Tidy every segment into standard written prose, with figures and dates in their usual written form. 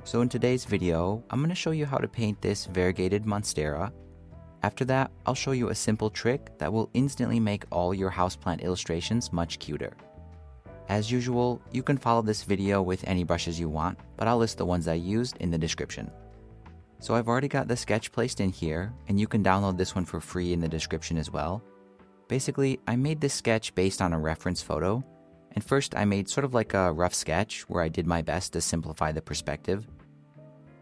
So in today's video, I'm going to show you how to paint this variegated Monstera. After that, I'll show you a simple trick that will instantly make all your houseplant illustrations much cuter. As usual, you can follow this video with any brushes you want, but I'll list the ones I used in the description. So I've already got the sketch placed in here, and you can download this one for free in the description as well. Basically, I made this sketch based on a reference photo, and first I made sort of like a rough sketch where I did my best to simplify the perspective.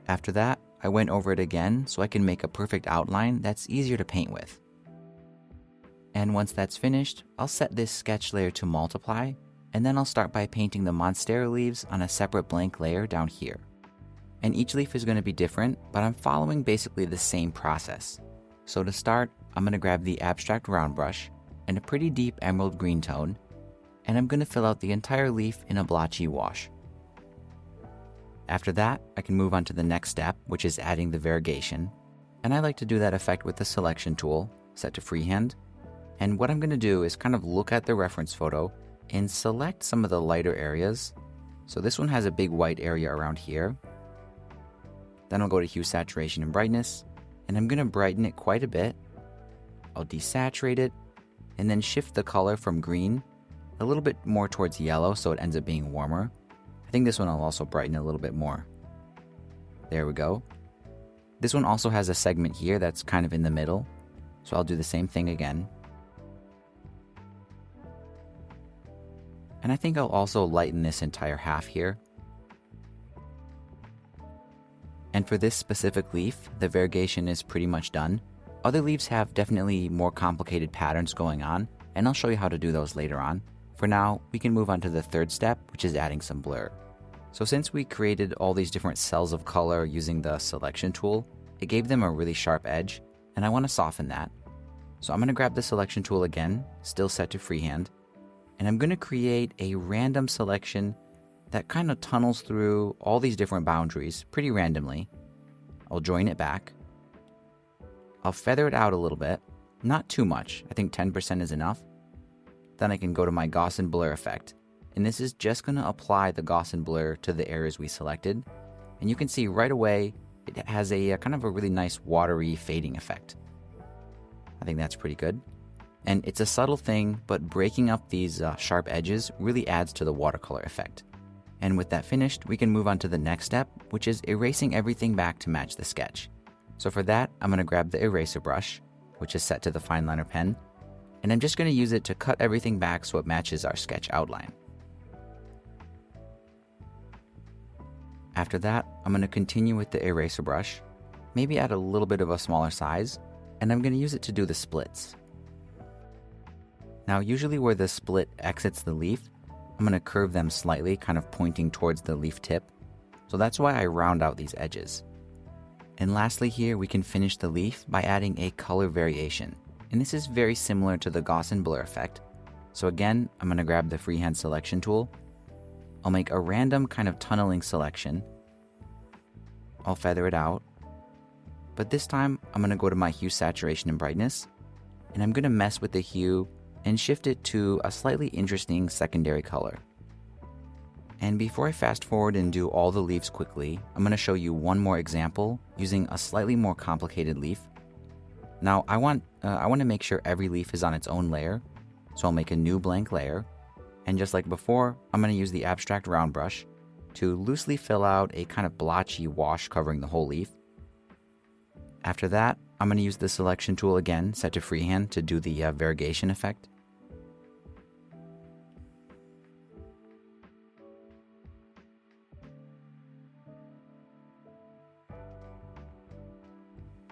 After that, I went over it again so I can make a perfect outline that's easier to paint with. And once that's finished, I'll set this sketch layer to multiply, and then I'll start by painting the Monstera leaves on a separate blank layer down here. And each leaf is going to be different, but I'm following basically the same process. So to start, I'm going to grab the abstract round brush and a pretty deep emerald green tone, and I'm going to fill out the entire leaf in a blotchy wash. After that, I can move on to the next step, which is adding the variegation. And I like to do that effect with the selection tool, set to freehand. And what I'm going to do is kind of look at the reference photo and select some of the lighter areas. So this one has a big white area around here. Then I'll go to hue, saturation, and brightness, and I'm going to brighten it quite a bit. I'll desaturate it, and then shift the color from green a little bit more towards yellow so it ends up being warmer. I think this one I'll also brighten a little bit more. There we go. This one also has a segment here that's kind of in the middle, so I'll do the same thing again. And I think I'll also lighten this entire half here. And for this specific leaf, the variegation is pretty much done. Other leaves have definitely more complicated patterns going on, and I'll show you how to do those later on. For now, we can move on to the third step, which is adding some blur. So since we created all these different cells of color using the selection tool, it gave them a really sharp edge, and I want to soften that. So I'm going to grab the selection tool again, still set to freehand, and I'm going to create a random selection that kind of tunnels through all these different boundaries pretty randomly. I'll join it back. I'll feather it out a little bit, not too much, I think 10% is enough. Then I can go to my Gaussian blur effect, and this is just going to apply the Gaussian blur to the areas we selected. And you can see right away it has a kind of a really nice watery fading effect. I think that's pretty good. And it's a subtle thing, but breaking up these sharp edges really adds to the watercolor effect. And with that finished, we can move on to the next step, which is erasing everything back to match the sketch. So for that, I'm going to grab the eraser brush, which is set to the fineliner pen, and I'm just going to use it to cut everything back so it matches our sketch outline. After that, I'm going to continue with the eraser brush, maybe add a little bit of a smaller size, and I'm going to use it to do the splits. Now usually where the split exits the leaf, I'm going to curve them slightly, kind of pointing towards the leaf tip. So that's why I round out these edges. And lastly here, we can finish the leaf by adding a color variation. And this is very similar to the Gaussian blur effect. So again, I'm going to grab the freehand selection tool. I'll make a random kind of tunneling selection. I'll feather it out. But this time, I'm going to go to my hue, saturation, and brightness. And I'm going to mess with the hue and shift it to a slightly interesting secondary color. And before I fast forward and do all the leaves quickly, I'm going to show you one more example using a slightly more complicated leaf. Now I want to make sure every leaf is on its own layer, so I'll make a new blank layer, and just like before, I'm going to use the abstract round brush to loosely fill out a kind of blotchy wash covering the whole leaf. After that, I'm going to use the selection tool again, set to freehand, to do the variegation effect.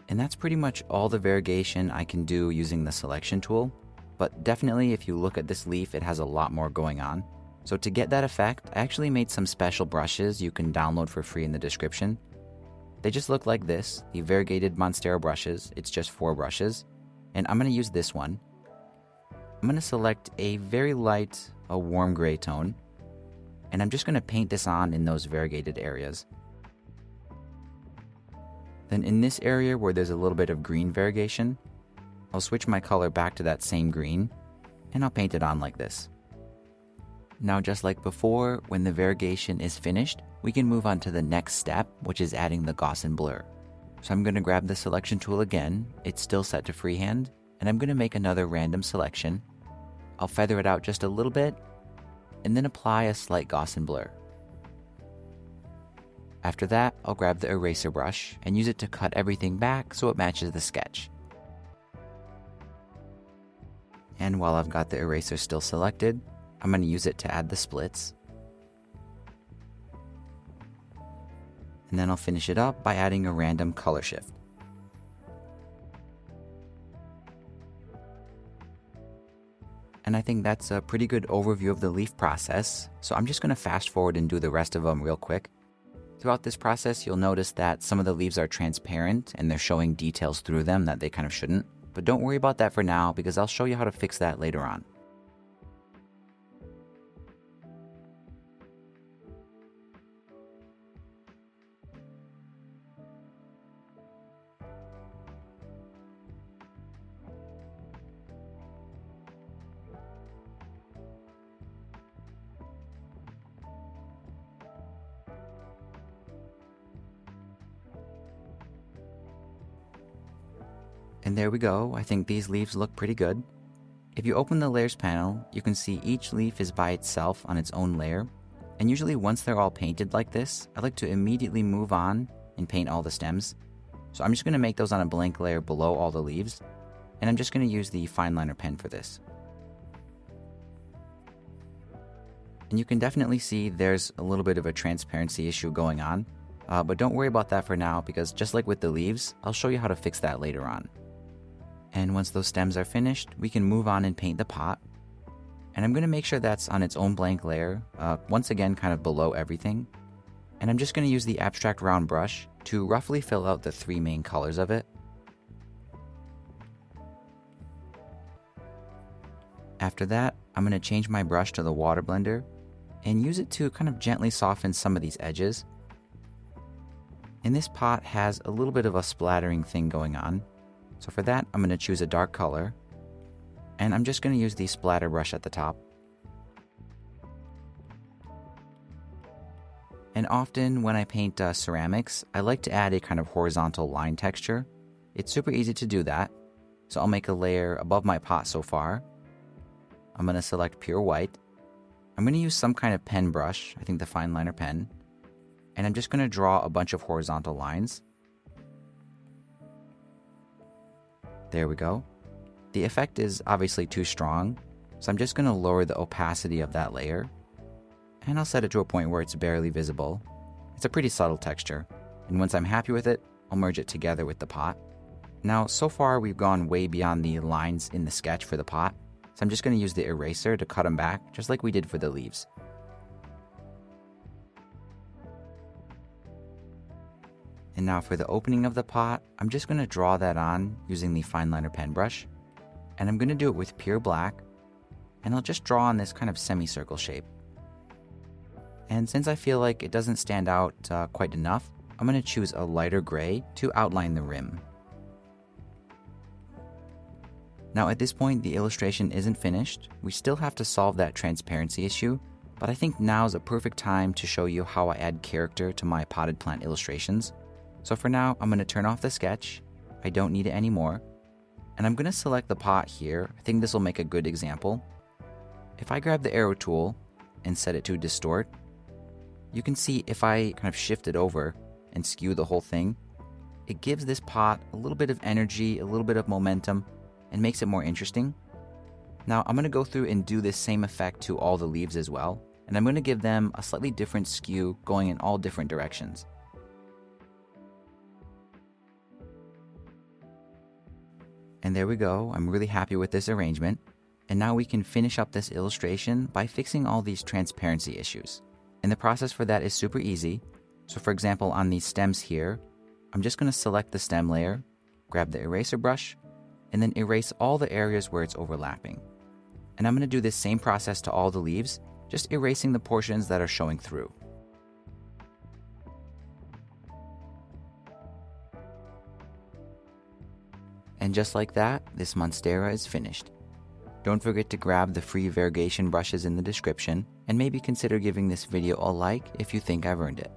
And that's pretty much all the variegation I can do using the selection tool, but definitely if you look at this leaf, it has a lot more going on. So to get that effect, I actually made some special brushes you can download for free in the description. They just look like this, the variegated Monstera brushes. It's just 4 brushes, and I'm going to use this one. I'm going to select a very light, a warm gray tone, and I'm just going to paint this on in those variegated areas. Then in this area where there's a little bit of green variegation, I'll switch my color back to that same green, and I'll paint it on like this. Now just like before, when the variegation is finished, we can move on to the next step, which is adding the Gaussian blur. So I'm going to grab the selection tool again, it's still set to freehand, and I'm going to make another random selection. I'll feather it out just a little bit, and then apply a slight Gaussian blur. After that, I'll grab the eraser brush and use it to cut everything back so it matches the sketch. And while I've got the eraser still selected, I'm going to use it to add the splits. And then I'll finish it up by adding a random color shift. And I think that's a pretty good overview of the leaf process, so I'm just going to fast forward and do the rest of them real quick. Throughout this process, you'll notice that some of the leaves are transparent and they're showing details through them that they kind of shouldn't. But don't worry about that for now because I'll show you how to fix that later on. And there we go, I think these leaves look pretty good. If you open the layers panel, you can see each leaf is by itself on its own layer. And usually once they're all painted like this, I like to immediately move on and paint all the stems. So I'm just going to make those on a blank layer below all the leaves. And I'm just going to use the fineliner pen for this. And you can definitely see there's a little bit of a transparency issue going on. But don't worry about that for now because just like with the leaves, I'll show you how to fix that later on. And once those stems are finished, we can move on and paint the pot. And I'm going to make sure that's on its own blank layer, once again kind of below everything. And I'm just going to use the abstract round brush to roughly fill out the three main colors of it. After that, I'm going to change my brush to the water blender and use it to kind of gently soften some of these edges. And this pot has a little bit of a splattering thing going on. So for that, I'm going to choose a dark color, and I'm just going to use the splatter brush at the top. And often when I paint ceramics, I like to add a kind of horizontal line texture. It's super easy to do that. So I'll make a layer above my pot so far. I'm going to select pure white. I'm going to use some kind of pen brush, I think the fineliner pen, and I'm just going to draw a bunch of horizontal lines. There we go. The effect is obviously too strong, so I'm just going to lower the opacity of that layer, and I'll set it to a point where it's barely visible. It's a pretty subtle texture, and once I'm happy with it, I'll merge it together with the pot. Now, so far we've gone way beyond the lines in the sketch for the pot, so I'm just going to use the eraser to cut them back, just like we did for the leaves. And now for the opening of the pot, I'm just going to draw that on using the fineliner pen brush. And I'm going to do it with pure black. And I'll just draw on this kind of semicircle shape. And since I feel like it doesn't stand out quite enough, I'm going to choose a lighter gray to outline the rim. Now at this point, the illustration isn't finished. We still have to solve that transparency issue. But I think now is a perfect time to show you how I add character to my potted plant illustrations. So for now, I'm going to turn off the sketch. I don't need it anymore. And I'm going to select the pot here. I think this will make a good example. If I grab the arrow tool and set it to distort, you can see if I kind of shift it over and skew the whole thing, it gives this pot a little bit of energy, a little bit of momentum, and makes it more interesting. Now I'm going to go through and do this same effect to all the leaves as well. And I'm going to give them a slightly different skew going in all different directions. And there we go, I'm really happy with this arrangement. And now we can finish up this illustration by fixing all these transparency issues. And the process for that is super easy. So for example, on these stems here, I'm just going to select the stem layer, grab the eraser brush, and then erase all the areas where it's overlapping. And I'm going to do this same process to all the leaves, just erasing the portions that are showing through. And just like that, this Monstera is finished. Don't forget to grab the free variegation brushes in the description, and maybe consider giving this video a like if you think I've earned it.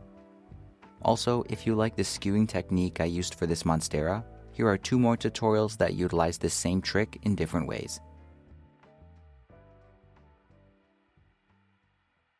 Also, if you like the skewing technique I used for this Monstera, here are 2 more tutorials that utilize this same trick in different ways.